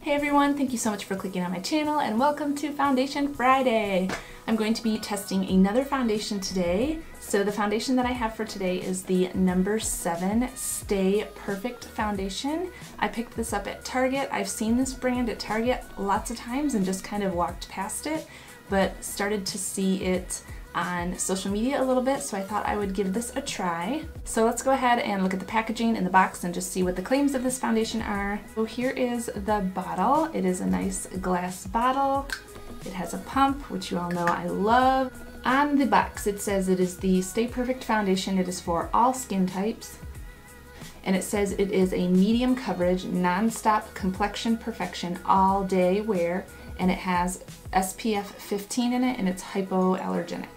Hey everyone, thank you so much for clicking on my channel and welcome to Foundation Friday. I'm going to be testing another foundation today. So the foundation that I have for today is the number 7 Stay Perfect foundation. I picked this up at Target. I've seen this brand at Target lots of times and just kind of walked past it, but started to see it on social media a little bit, so I thought I would give this a try. So let's go ahead and look at the packaging in the box and just see what the claims of this foundation are. So here is the bottle. It is a nice glass bottle. It has a pump, which you all know I love. On the box it says it is the Stay Perfect foundation. It is for all skin types. And it says it is a medium coverage, non-stop complexion perfection all day wear, and it has SPF 15 in it and it's hypoallergenic.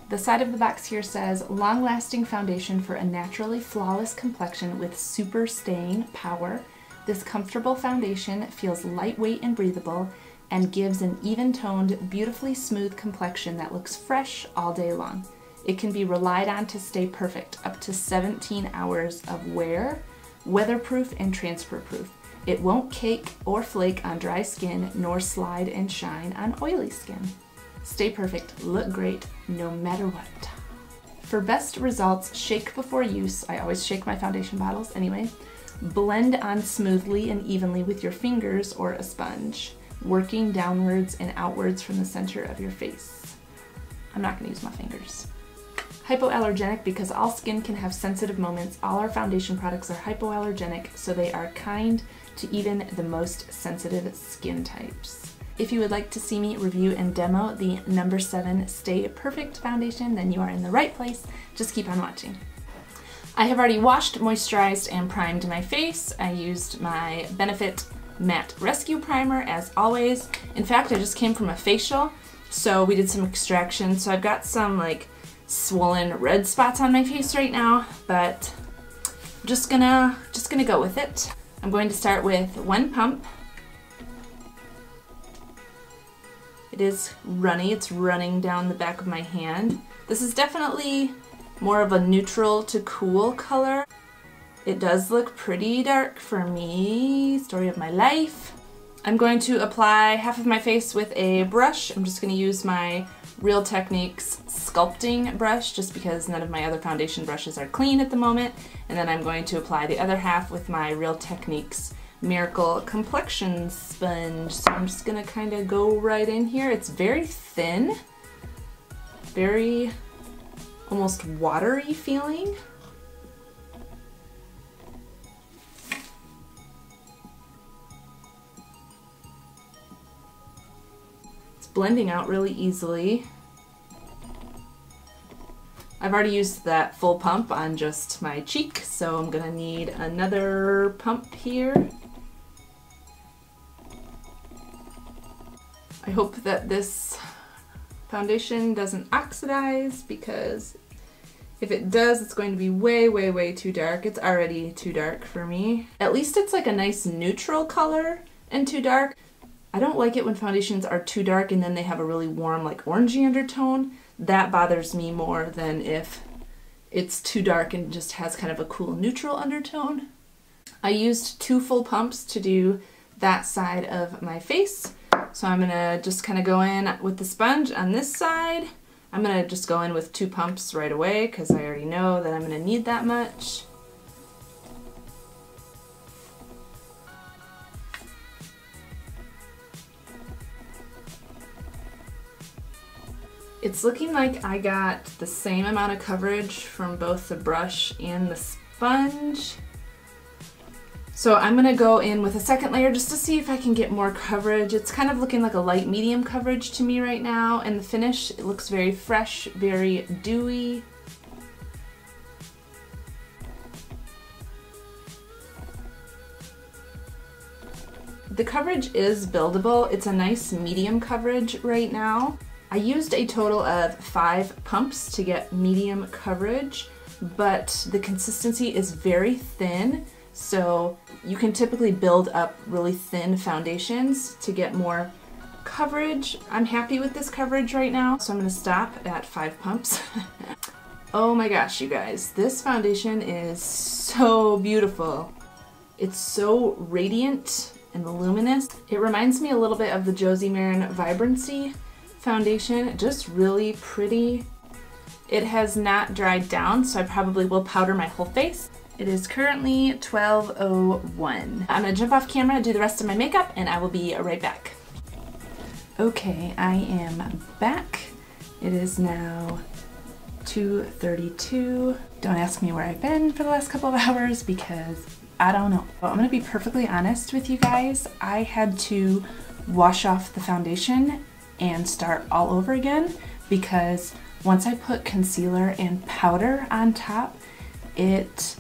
The side of the box here says, long-lasting foundation for a naturally flawless complexion with super staying power. This comfortable foundation feels lightweight and breathable and gives an even-toned, beautifully smooth complexion that looks fresh all day long. It can be relied on to stay perfect, up to 17 hours of wear, weatherproof and transfer-proof. It won't cake or flake on dry skin, nor slide and shine on oily skin. Stay perfect, look great, no matter what. For best results, shake before use. I always shake my foundation bottles anyway. Blend on smoothly and evenly with your fingers or a sponge, working downwards and outwards from the center of your face. I'm not gonna use my fingers. Hypoallergenic, because all skin can have sensitive moments. All our foundation products are hypoallergenic, so they are kind to even the most sensitive skin types. If you would like to see me review and demo the number 7 Stay Perfect foundation, then you are in the right place. Just keep on watching. I have already washed, moisturized, and primed my face. I used my Benefit Matte Rescue Primer as always. In fact, I just came from a facial, so we did some extraction. So I've got some like swollen red spots on my face right now, but I'm just gonna go with it. I'm going to start with one pump. It is runny, it's running down the back of my hand. This is definitely more of a neutral to cool color. It does look pretty dark for me, story of my life. I'm going to apply half of my face with a brush. I'm just gonna use my Real Techniques sculpting brush just because none of my other foundation brushes are clean at the moment. And then I'm going to apply the other half with my Real Techniques Miracle Complexion Sponge. So I'm just gonna kind of go right in here. It's very thin, very almost watery feeling. It's blending out really easily. I've already used that full pump on just my cheek, so I'm gonna need another pump here. I hope that this foundation doesn't oxidize, because if it does, it's going to be way, way, way too dark. It's already too dark for me. At least it's like a nice neutral color and too dark. I don't like it when foundations are too dark and then they have a really warm, like orangey undertone. That bothers me more than if it's too dark and just has kind of a cool neutral undertone. I used 2 full pumps to do that side of my face. So I'm gonna just kind of go in with the sponge on this side. I'm gonna just go in with 2 pumps right away because I already know that I'm gonna need that much. It's looking like I got the same amount of coverage from both the brush and the sponge. So I'm gonna go in with a second layer just to see if I can get more coverage. It's kind of looking like a light medium coverage to me right now, and the finish, it looks very fresh, very dewy. The coverage is buildable. It's a nice medium coverage right now. I used a total of 5 pumps to get medium coverage, but the consistency is very thin. So you can typically build up really thin foundations to get more coverage. I'm happy with this coverage right now, so I'm gonna stop at 5 pumps. Oh my gosh, you guys, this foundation is so beautiful. It's so radiant and voluminous. It reminds me a little bit of the Josie Maran Vibrancy foundation, just really pretty. It has not dried down, so I probably will powder my whole face. It is currently 12:01. I'm gonna jump off camera, do the rest of my makeup, and I will be right back. Okay, I am back. It is now 2:32. Don't ask me where I've been for the last couple of hours because I don't know. Well, I'm gonna be perfectly honest with you guys. I had to wash off the foundation and start all over again because once I put concealer and powder on top, it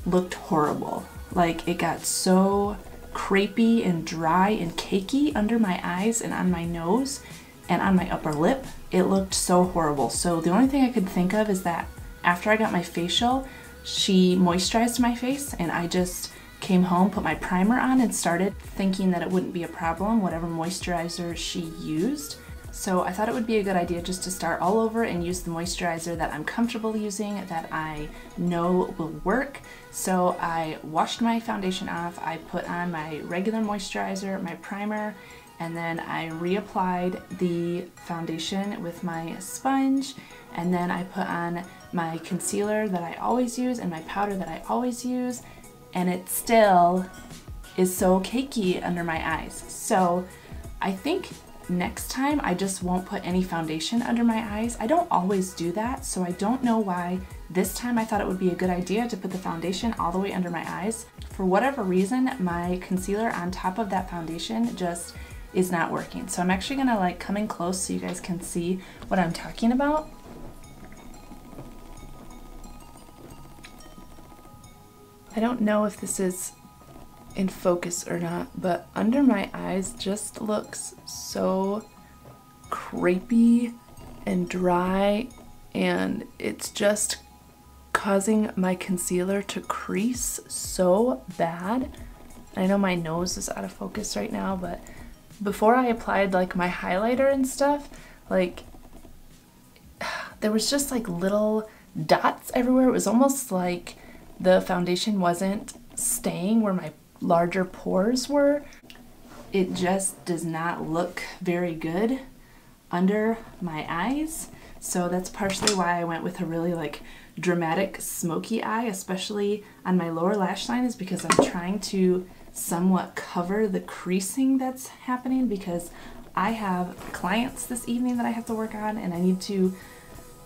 looked horrible. Like, it got so crepey and dry and cakey under my eyes and on my nose and on my upper lip. It looked so horrible. So the only thing I could think of is that after I got my facial, she moisturized my face, and I just came home, put my primer on, and started thinking that it wouldn't be a problem, whatever moisturizer she used. So I thought it would be a good idea just to start all over and use the moisturizer that I'm comfortable using, that I know will work. So I washed my foundation off, I put on my regular moisturizer, my primer, and then I reapplied the foundation with my sponge, and then I put on my concealer that I always use and my powder that I always use, and it still is so cakey under my eyes. So I think next time I just won't put any foundation under my eyes. I don't always do that, so I don't know why this time I thought it would be a good idea to put the foundation all the way under my eyes. For whatever reason, my concealer on top of that foundation just is not working. So I'm actually gonna like come in close so you guys can see what I'm talking about. I don't know if this is in focus or not, but under my eyes just looks so crepey and dry, and it's just causing my concealer to crease so bad. I know my nose is out of focus right now, but before I applied like my highlighter and stuff, like there was just like little dots everywhere. It was almost like the foundation wasn't staying where my larger pores were. It just does not look very good under my eyes. So that's partially why I went with a really like dramatic smoky eye, especially on my lower lash line, is because I'm trying to somewhat cover the creasing that's happening because I have clients this evening that I have to work on and I need to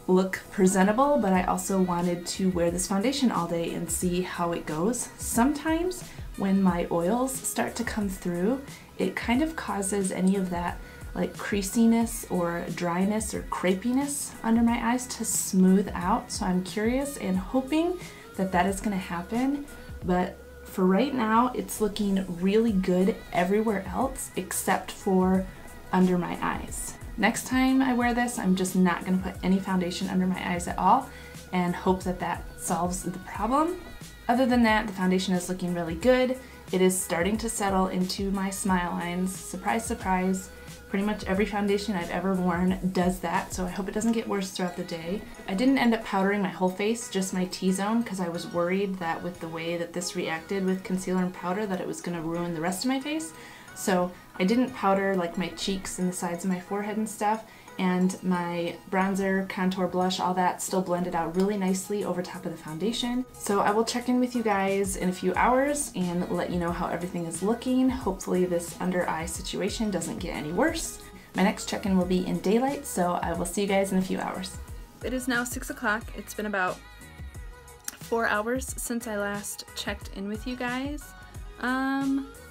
look presentable, but I also wanted to wear this foundation all day and see how it goes. Sometimes when my oils start to come through, it kind of causes any of that like creasiness or dryness or crepiness under my eyes to smooth out. So I'm curious and hoping that that is going to happen, but for right now it's looking really good everywhere else except for under my eyes. Next time I wear this, I'm just not going to put any foundation under my eyes at all and hope that that solves the problem. Other than that, the foundation is looking really good. It is starting to settle into my smile lines. Surprise, surprise. Pretty much every foundation I've ever worn does that, so I hope it doesn't get worse throughout the day. I didn't end up powdering my whole face, just my T-zone, because I was worried that with the way that this reacted with concealer and powder that it was going to ruin the rest of my face. So I didn't powder like my cheeks and the sides of my forehead and stuff, and my bronzer, contour, blush, all that still blended out really nicely over top of the foundation. So I will check in with you guys in a few hours and let you know how everything is looking. Hopefully this under eye situation doesn't get any worse. My next check-in will be in daylight, so I will see you guys in a few hours. It is now 6 o'clock. It's been about 4 hours since I last checked in with you guys.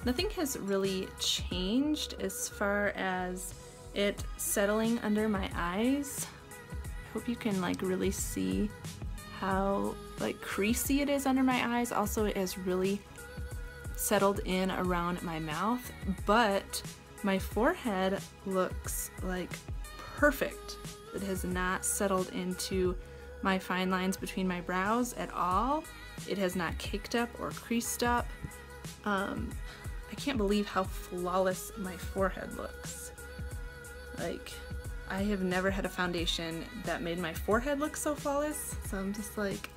Nothing has really changed as far as it settling under my eyes. I hope you can like really see how like creasy it is under my eyes. Also, it has really settled in around my mouth, but my forehead looks like perfect. It has not settled into my fine lines between my brows at all. It has not caked up or creased up. I can't believe how flawless my forehead looks. Like, I have never had a foundation that made my forehead look so flawless, so I'm just like,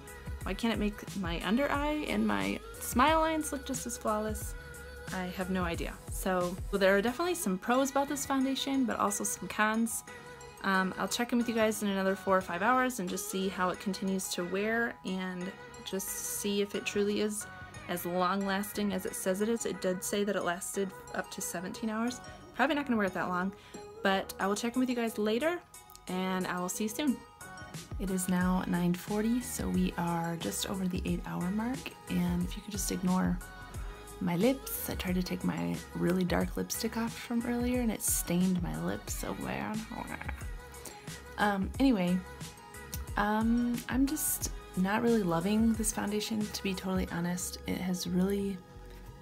why can't it make my under eye and my smile lines look just as flawless? I have no idea. So there are definitely some pros about this foundation, but also some cons. I'll check in with you guys in another 4 or 5 hours and just see how it continues to wear and just see if it truly is as long lasting as it says it is. It did say that it lasted up to 17 hours. Probably not going to wear it that long, but I will check in with you guys later and I will see you soon. It is now 9:40, so we are just over the 8-hour mark, and if you could just ignore my lips. I tried to take my really dark lipstick off from earlier and it stained my lips so bad. Anyway, I'm just not really loving this foundation, to be totally honest. It has really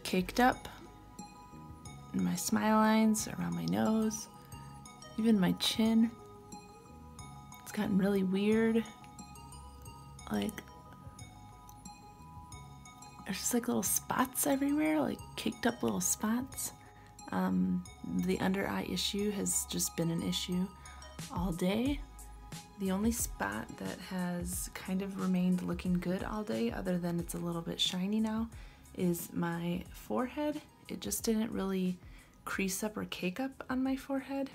caked up in my smile lines, around my nose, even my chin. It's gotten really weird. Like, there's just like little spots everywhere, like caked up little spots. The under eye issue has just been an issue all day. The only spot that has kind of remained looking good all day, other than it's a little bit shiny now, is my forehead. It just didn't really crease up or cake up on my forehead.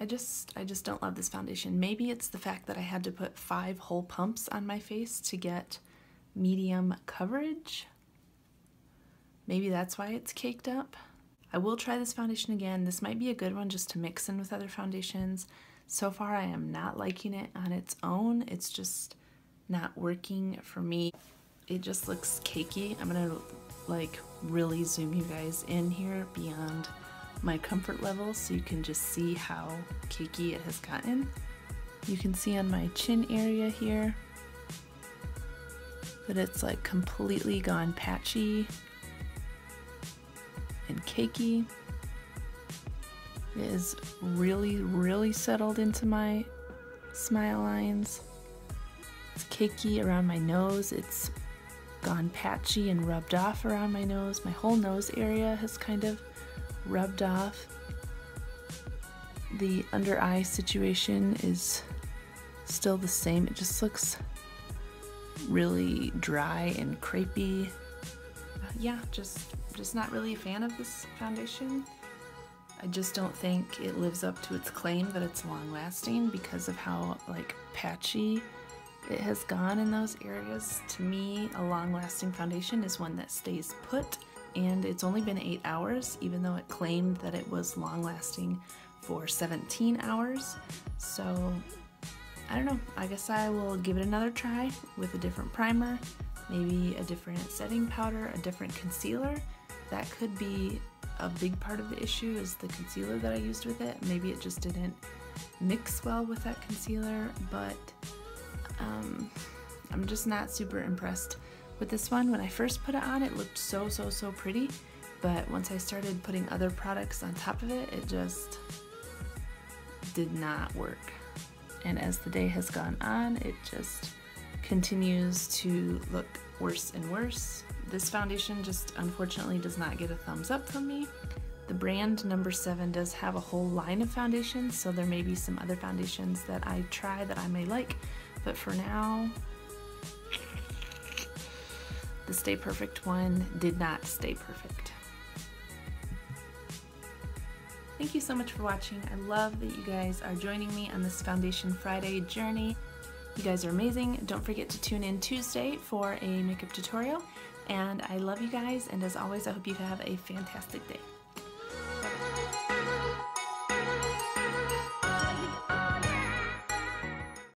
I just don't love this foundation. Maybe it's the fact that I had to put 5 whole pumps on my face to get medium coverage. Maybe that's why it's caked up. I will try this foundation again. This might be a good one just to mix in with other foundations. So far I am not liking it on its own. It's just not working for me. It just looks cakey. I'm gonna like really zoom you guys in here beyond my comfort level so you can just see how cakey it has gotten. You can see on my chin area here that it's like completely gone patchy and cakey. It is really settled into my smile lines. It's cakey around my nose. It's gone patchy and rubbed off around my nose. My whole nose area has kind of rubbed off. The under eye situation is still the same. It just looks really dry and crepey. Yeah, just not really a fan of this foundation. I just don't think it lives up to its claim that it's long lasting because of how like patchy it has gone in those areas. To me, a long lasting foundation is one that stays put, and it's only been 8 hours, even though it claimed that it was long lasting for 17 hours. So I don't know, I guess I will give it another try with a different primer, maybe a different setting powder, a different concealer. That could be a big part of the issue, is the concealer that I used with it. Maybe it just didn't mix well with that concealer, but I'm just not super impressed with this one. When I first put it on, it looked so pretty, but once I started putting other products on top of it, it just did not work. And as the day has gone on, it just continues to look worse and worse. This foundation just unfortunately does not get a thumbs up from me. The brand No. 7 does have a whole line of foundations, so there may be some other foundations that I try that I may like, but for now, the Stay Perfect one did not stay perfect. Thank you so much for watching. I love that you guys are joining me on this Foundation Friday journey. You guys are amazing. Don't forget to tune in Tuesday for a makeup tutorial. And I love you guys, and as always, I hope you have a fantastic day.